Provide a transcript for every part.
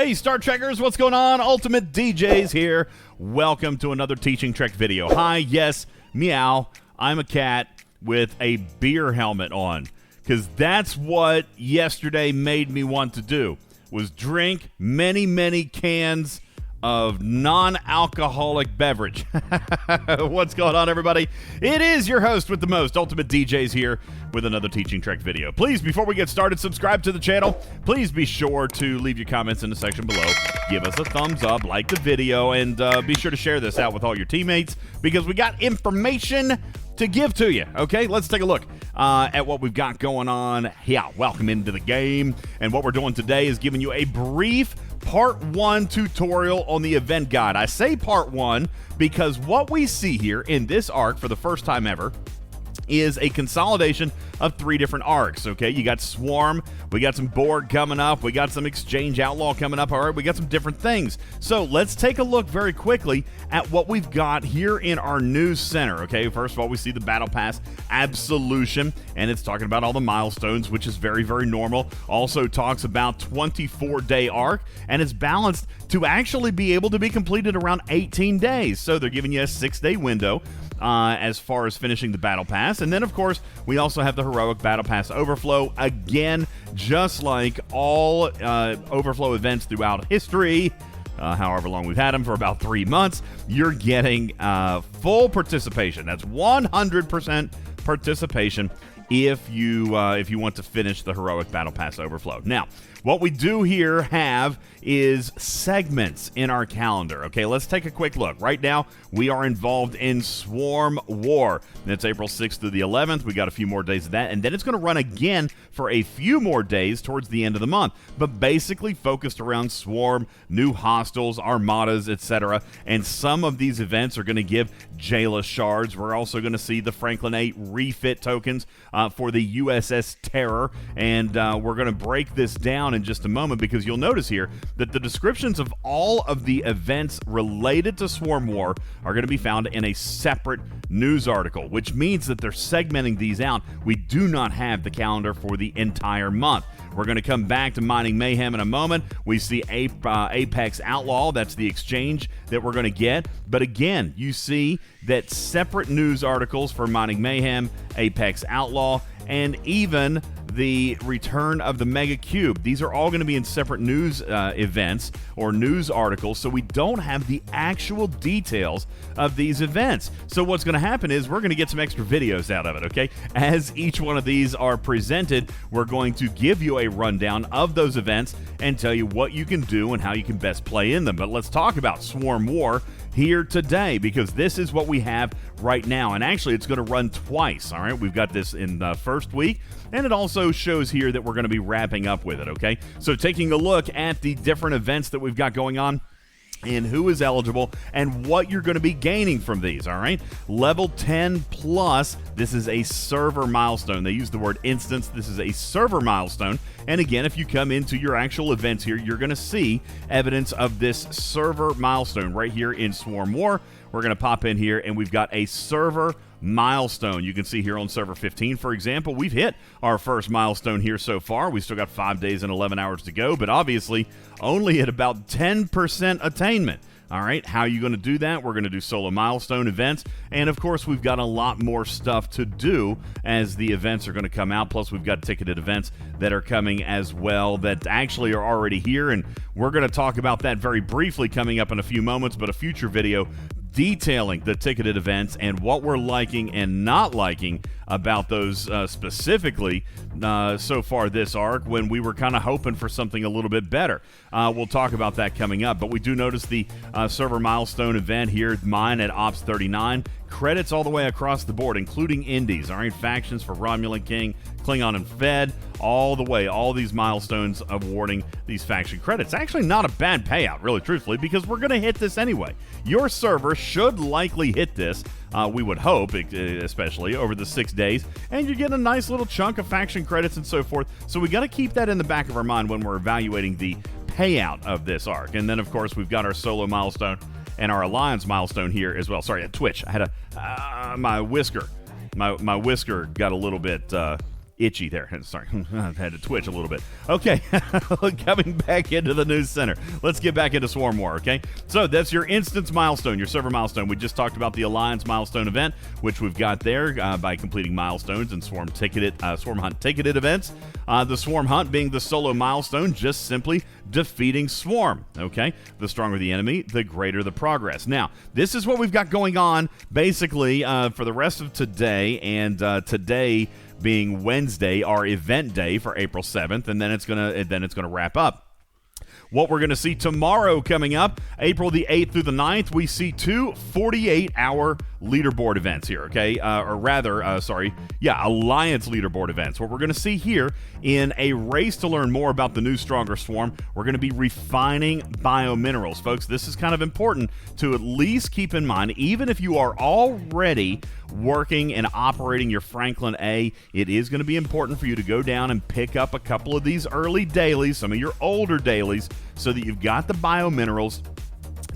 Hey, Star Trekkers, what's going on? UltimatDJz here. Welcome to another Teaching Trek video. Hi, yes, meow. I'm a cat with a beer helmet on, because that's what yesterday made me want to do, was drink many cans of non-alcoholic beverage. What's going on, everybody? It is your host with the most, UltimatDJz here with another Teaching Trek video. Please, before we get started, subscribe to the channel. Please be sure to leave your comments in the section below. Give us a thumbs up, like the video, and be sure to share this out with all your teammates, because we got information to give to you. Okay, let's take a look at what we've got going on. Yeah, welcome into the game. And what we're doing today is giving you a brief Part 1 tutorial on the event guide. I say Part 1 because what we see here in this arc for the first time ever is a consolidation of 3 different arcs, okay? You got Swarm, we got some Borg coming up, we got some Exchange Outlaw coming up, all right? We got some different things. So let's take a look very quickly at what we've got here in our news center, okay? First of all, we see the Battle Pass Absolution, and it's talking about all the milestones, which is very normal. Also talks about 24-day arc, and it's balanced to actually be able to be completed around 18 days. So they're giving you a 6-day window as far as finishing the Battle Pass. And then, of course, we also have the Heroic Battle Pass Overflow. Again, just like all Overflow events throughout history, however long we've had them, for about 3 months, you're getting full participation. That's 100% participation if you want to finish the Heroic Battle Pass Overflow. Now, what we do here have is segments in our calendar. Okay, let's take a quick look. Right now, we are involved in Swarm War. And it's April 6th through the 11th. We got a few more days of that, and then it's going to run again for a few more days towards the end of the month, but basically focused around Swarm, new hostiles, Armadas, etc. And some of these events are going to give Jayla shards. We're also going to see the Franklin 8 refit tokens for the USS Terror, and we're going to break this down in just a moment, because you'll notice here that the descriptions of all of the events related to Swarm War are going to be found in a separate news article, which means that they're segmenting these out. We do not have the calendar for the entire month. We're going to come back to Mining Mayhem in a moment. We see Apex Outlaw. That's the exchange that we're going to get. But again, you see that separate news articles for Mining Mayhem, Apex Outlaw, and even the return of the Mega Cube. These are all going to be in separate news events or news articles, so we don't have the actual details of these events. So what's going to happen is we're going to get some extra videos out of it, okay? As each one of these are presented, we're going to give you a rundown of those events and tell you what you can do and how you can best play in them. But let's talk about Swarm War here today, because this is what we have right now. And actually, it's going to run twice, all right? We've got this in the first week, and it also shows here that we're going to be wrapping up with it, okay? So taking a look at the different events that we've got going on, and who is eligible and what you're going to be gaining from these, all right? Level 10 plus, this is a server milestone. They use the word instance. This is a server milestone. And again, if you come into your actual events here, you're going to see evidence of this server milestone right here in Swarm War. We're going to pop in here, and we've got a server milestone. You can see here on server 15, for example, we've hit our first milestone here so far. We still got 5 days and 11 hours to go, but obviously only at about 10% attainment. All right, how are you going to do that? We're going to do solo milestone events, and of course we've got a lot more stuff to do as the events are going to come out. Plus we've got ticketed events that are coming as well that actually are already here, and we're going to talk about that very briefly coming up in a few moments, but a future video detailing the ticketed events and what we're liking and not liking about those specifically so far this arc, when we were kind of hoping for something a little bit better. We'll talk about that coming up, but we do notice the server milestone event here, mine at Ops 39. Credits all the way across the board, including indies, all right? Factions for Romulan King, Klingon, and Fed, all the way, all these milestones awarding these faction credits. Actually not a bad payout, really, truthfully, because we're going to hit this anyway. Your server should likely hit this, we would hope, especially over the 6 days, and you get a nice little chunk of faction credits and so forth. So we got to keep that in the back of our mind when we're evaluating the payout of this arc. And then, of course, we've got our solo milestone and our alliance milestone here as well. Sorry, at Twitch, I had my whisker got a little bit itchy there. Sorry, I had to twitch a little bit. Okay, coming back into the news center. Let's get back into Swarm War, okay? So that's your instance milestone, your server milestone. We just talked about the Alliance milestone event, which we've got there by completing milestones and Swarm Hunt ticketed events. The Swarm Hunt being the solo milestone, just simply defeating Swarm, okay? The stronger the enemy, the greater the progress. Now, this is what we've got going on basically for the rest of today, and today being Wednesday, our event day for April 7th, and then it's gonna wrap up. What we're going to see tomorrow coming up, April the 8th through the 9th, we see two 48-hour leaderboard events here, okay? Alliance leaderboard events. What we're going to see here in a race to learn more about the new Stronger Swarm, we're going to be refining biominerals. Folks, this is kind of important to at least keep in mind, even if you are already working and operating your Franklin A, it is going to be important for you to go down and pick up a couple of these early dailies, some of your older dailies, so that you've got the biominerals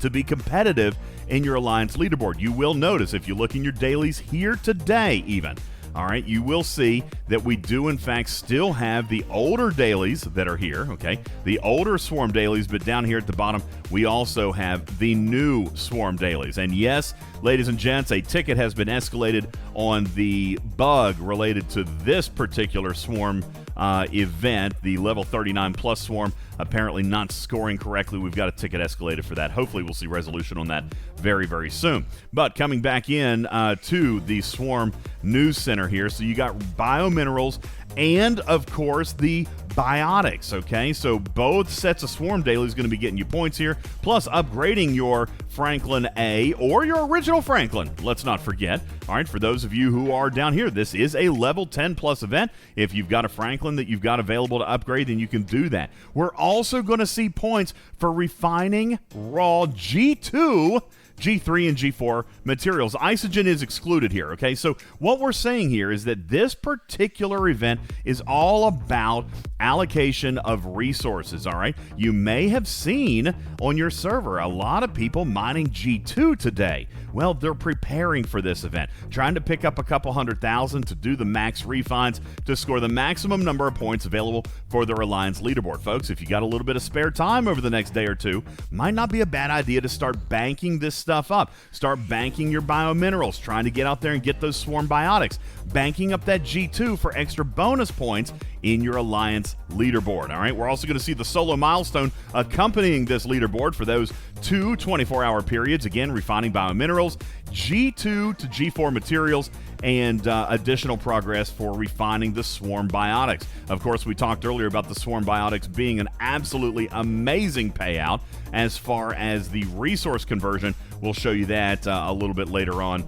to be competitive in your Alliance leaderboard. You will notice if you look in your dailies here today even, all right, you will see that we do in fact still have the older dailies that are here, okay, the older Swarm dailies, but down here at the bottom we also have the new Swarm dailies. And yes, ladies and gents, a ticket has been escalated on the bug related to this particular Swarm event, the level 39 plus Swarm apparently not scoring correctly. We've got a ticket escalated for that. Hopefully we'll see resolution on that very, very soon. But coming back in to the Swarm News Center here, so you got biominerals and, of course, the biotics, okay? So both sets of Swarm daily is going to be getting you points here, plus upgrading your Franklin A or your original Franklin, let's not forget. All right, for those of you who are down here, this is a level 10 plus event. If you've got a Franklin that you've got available to upgrade, then you can do that. We're also going to see points for refining raw G2, G3, and G4 materials. Isogen is excluded here, okay? So what we're saying here is that this particular event is all about allocation of resources, all right? You may have seen on your server a lot of people mining G2 today. Well, they're preparing for this event, trying to pick up a couple 100,000 to do the max refines to score the maximum number of points available for their Alliance leaderboard. Folks, if you got a little bit of spare time over the next day or two, might not be a bad idea to start banking this stuff up. Start banking your biominerals, trying to get out there and get those Swarm biotics, banking up that G2 for extra bonus points in your Alliance leaderboard. All right, we're also going to see the solo milestone accompanying this leaderboard for those two 24-hour periods. Again, refining biominerals, G2 to G4 materials, and additional progress for refining the Swarm biotics. Of course, we talked earlier about the Swarm biotics being an absolutely amazing payout as far as the resource conversion. We'll show you that a little bit later on,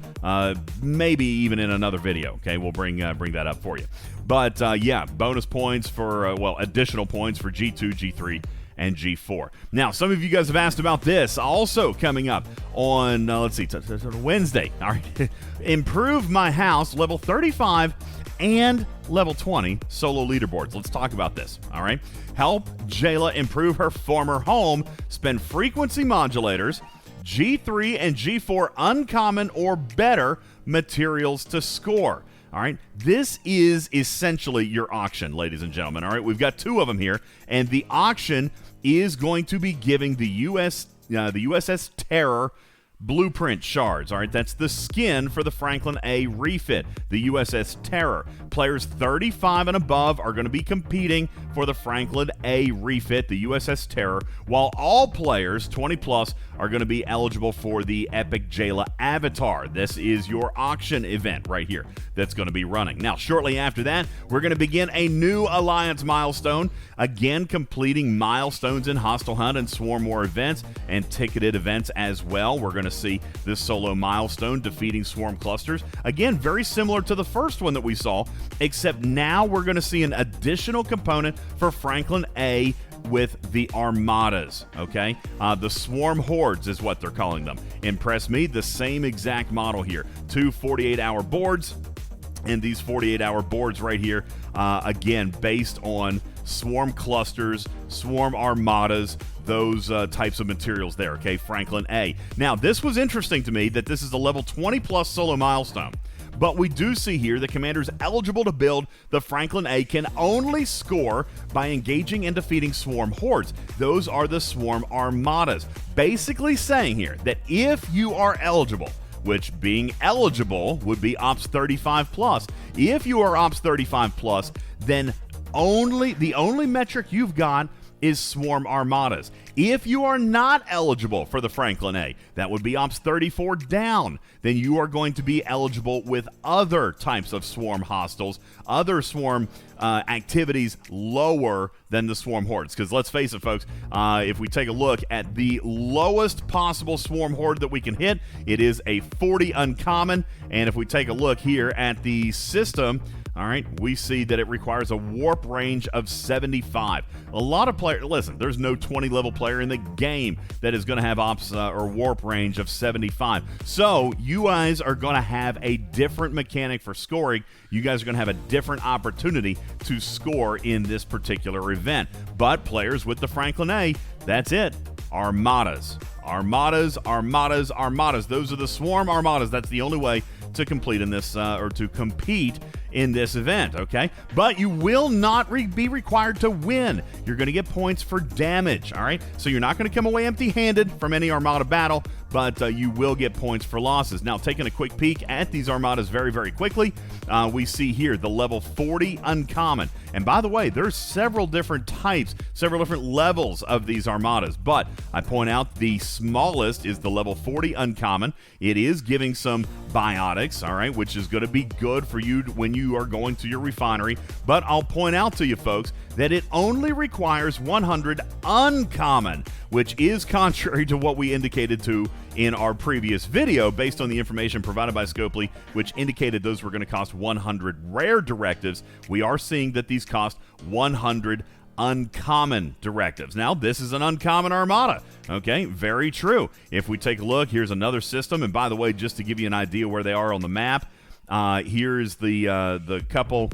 maybe even in another video. Okay, we'll bring that up for you. But yeah, bonus points for, additional points for G2, G3, and G4. Now, some of you guys have asked about this also coming up on, Wednesday. All right, Improve My House, level 35 and level 20 solo leaderboards. Let's talk about this, all right? Help Jayla improve her former home, spend frequency modulators, G3 and G4 uncommon or better materials to score. All right, this is essentially your auction, ladies and gentlemen. All right, we've got two of them here, and the auction is going to be giving the USS Terror blueprint shards. All right, that's the skin for the Franklin A refit, the USS Terror. Players 35 and above are going to be competing for the Franklin A refit, the USS Terror, while all players 20 plus are going to be eligible for the Epic Jayla avatar. This is your auction event right here that's going to be running. Now, shortly after that, we're going to begin a new Alliance milestone, again completing milestones in Hostile Hunt and Swarm War events and ticketed events as well. We're going to see this solo milestone, defeating Swarm clusters. Again, very similar to the first one that we saw, except now we're going to see an additional component for Franklin A with the Armadas, okay? The Swarm Hordes is what they're calling them. Impress me, the same exact model here. Two 48-hour boards, and these 48-hour boards right here, again, based on Swarm clusters, Swarm Armadas, those types of materials there, okay? Franklin A. Now, this was interesting to me that this is a level 20 plus solo milestone. But we do see here that commanders eligible to build the Franklin A can only score by engaging and defeating swarm hordes. Those are the swarm armadas. Basically saying here that if you are eligible, which being eligible would be Ops 35 plus, if you are Ops 35 plus, then the only metric you've got is swarm armadas. If you are not eligible for the Franklin A, that would be Ops 34 down, then you are going to be eligible with other types of swarm hostiles, other swarm activities lower than the swarm hordes. Because let's face it, folks, if we take a look at the lowest possible swarm horde that we can hit, it is a 40 uncommon. And if we take a look here at the system, all right, we see that it requires a warp range of 75. A lot of players, listen, there's no 20 level player in the game that is going to have ops or warp range of 75. So you guys are going to have a different mechanic for scoring. You guys are going to have a different opportunity to score in this particular event. But players with the Franklin A, that's it. Armadas. Armadas, armadas, armadas. Those are the swarm armadas. That's the only way to complete in this or to compete in this event, okay? But you will not be required to win. You're going to get points for damage, all right? So you're not going to come away empty-handed from any Armada battle, but you will get points for losses. Now, taking a quick peek at these Armadas very, very quickly, we see here the level 40 uncommon. And by the way, there's several different types, several different levels of these Armadas, but I point out the smallest is the level 40 uncommon. It is giving some biotics, all right, which is going to be good for you when you are going to your refinery. But I'll point out to you folks that it only requires 100 uncommon, which is contrary to what we indicated to in our previous video based on the information provided by Scopely, which indicated those were going to cost 100 rare directives. We are seeing that these cost 100 uncommon directives. Now, this is an uncommon Armada. Okay, very true. If we take a look, here's another system. And by the way, just to give you an idea where they are on the map, here's the couple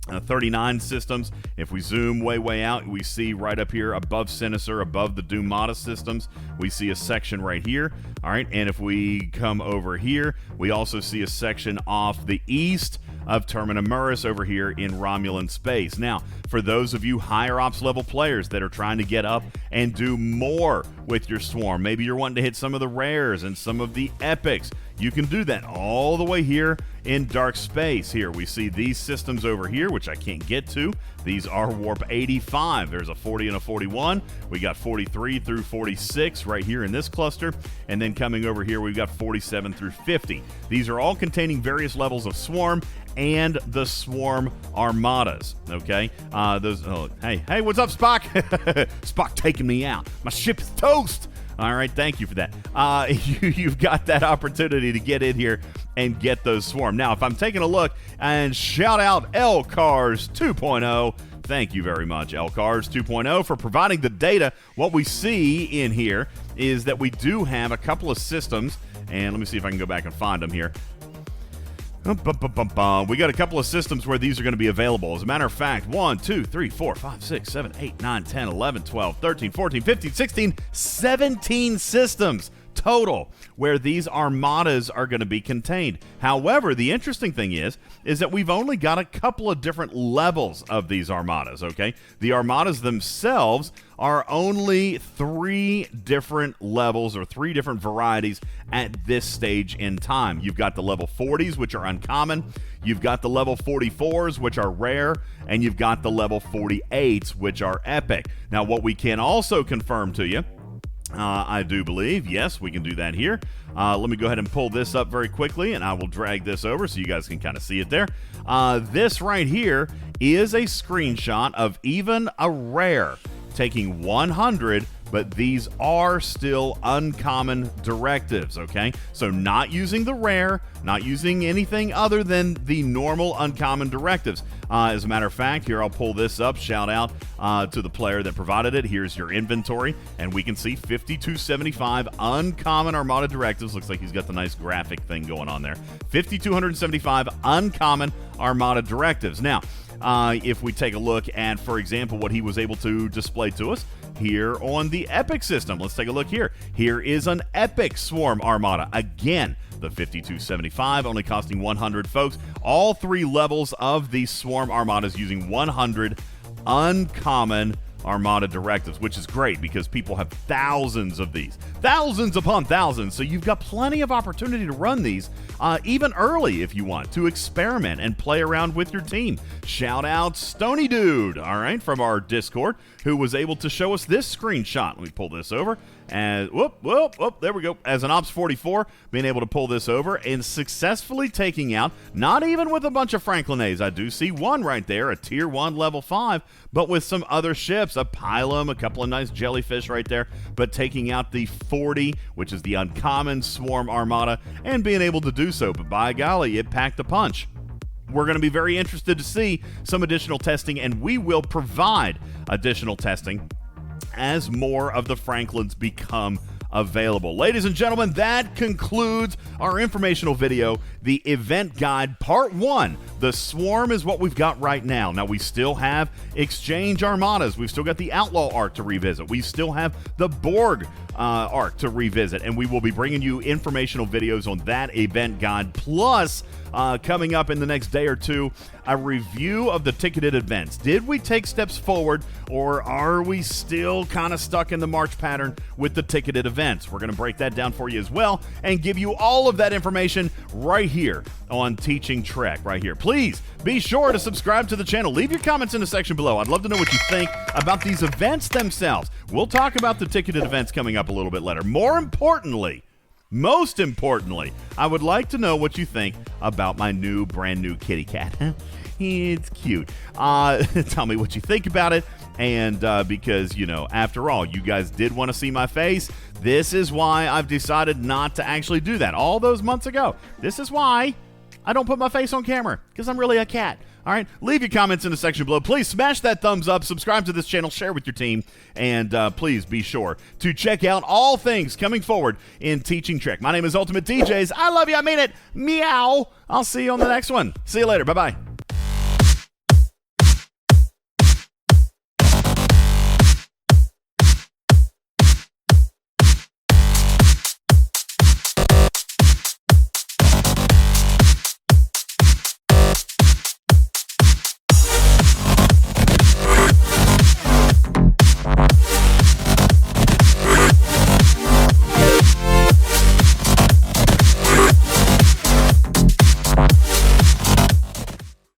39 systems. If we zoom way out, we see right up here above Sinister, above the Doomata systems, we see a section right here. All right, and if we come over here, we also see a section off the east of Termina Muris over here in Romulan space. Now, for those of you higher ops level players that are trying to get up and do more with your swarm, maybe you're wanting to hit some of the rares and some of the epics, you can do that all the way here in dark space. Here we see these systems over here, which I can't get to. These are warp 85. There's a 40 and a 41. We got 43 through 46 right here in this cluster, and then coming over here we've got 47 through 50. These are all containing various levels of swarm and the swarm armadas. Okay, hey, what's up, Spock? Spock taking me out. My ship is toast. All right, thank you for that. You've got that opportunity to get in here and get those swarm. Now, if I'm taking a look, and shout out L-Cars 2.0, thank you very much, L-Cars 2.0, for providing the data. What we see in here is that we do have a couple of systems, and let me see if I can go back and find them here. We got a couple of systems where these are going to be available. As a matter of fact, 1, 2, 3, 4, 5, 6, 7, 8, 9, 10, 11, 12, 13, 14, 15, 16, 17 systems total where these armadas are going to be contained. However, the interesting thing is that we've only got a couple of different levels of these armadas, okay? The armadas themselves are only 3 different levels or 3 different varieties at this stage in time. You've got the level 40s, which are uncommon. You've got the level 44s, which are rare. And you've got the level 48s, which are epic. Now, what we can also confirm to you, I do believe, yes, we can do that here. Let me go ahead and pull this up very quickly, and I will drag this over so you guys can kind of see it there. This right here is a screenshot of even a rare taking 100, but these are still uncommon directives, okay? So not using the rare, not using anything other than the normal uncommon directives. As a matter of fact, here I'll pull this up. Shout out to the player that provided it. Here's your inventory, and we can see 5275 uncommon Armada directives. Looks like he's got the nice graphic thing going on there. 5275 uncommon Armada directives. Now, if we take a look at, for example, what he was able to display to us here on the Epic system. Let's take a look here. Here is an Epic Swarm Armada. Again, the 5275, only costing 100, folks. All 3 levels of the Swarm Armadas using 100 uncommon Armada directives, which is great because people have thousands of these, thousands upon thousands, so you've got plenty of opportunity to run these even early if you want to experiment and play around with your team. Shout out Stony Dude, all right, from our Discord, who was able to show us this screenshot. Let me pull this over. And whoop, there we go. As an Ops 44, being able to pull this over and successfully taking out, not even with a bunch of Franklin's. I do see one right there, a tier 1 level 5, but with some other ships, a Pylum, a couple of nice jellyfish right there, but taking out the 40, which is the uncommon Swarm Armada, and being able to do so. But by golly, it packed a punch. We're going to be very interested to see some additional testing, and we will provide additional testing as more of the Franklins become available. Ladies and gentlemen, that concludes our informational video, the event guide part 1. The Swarm is what we've got right now. Now, we still have Exchange Armadas. We've still got the Outlaw arc to revisit. We still have the Borg arc to revisit, and we will be bringing you informational videos on that event guide. Plus, coming up in the next day or two, a review of the ticketed events. Did we take steps forward, or are we still kind of stuck in the March pattern with the ticketed events? We're going to break that down for you as well and give you all of that information right here on Teaching Trek right here. Please be sure to subscribe to the channel. Leave your comments in the section below. I'd love to know what you think about these events themselves. We'll talk about the ticketed events coming up a little bit later. Most importantly, I would like to know what you think about my brand new kitty cat. It's cute. Tell me what you think about it. And because, after all, you guys did want to see my face. This is why I've decided not to actually do that all those months ago. This is why I don't put my face on camera, because I'm really a cat. All right, leave your comments in the section below. Please smash that thumbs up, subscribe to this channel, share with your team, and please be sure to check out all things coming forward in Teaching Trek. My name is UltimatDJz. I love you. I mean it. Meow. I'll see you on the next one. See you later. Bye-bye.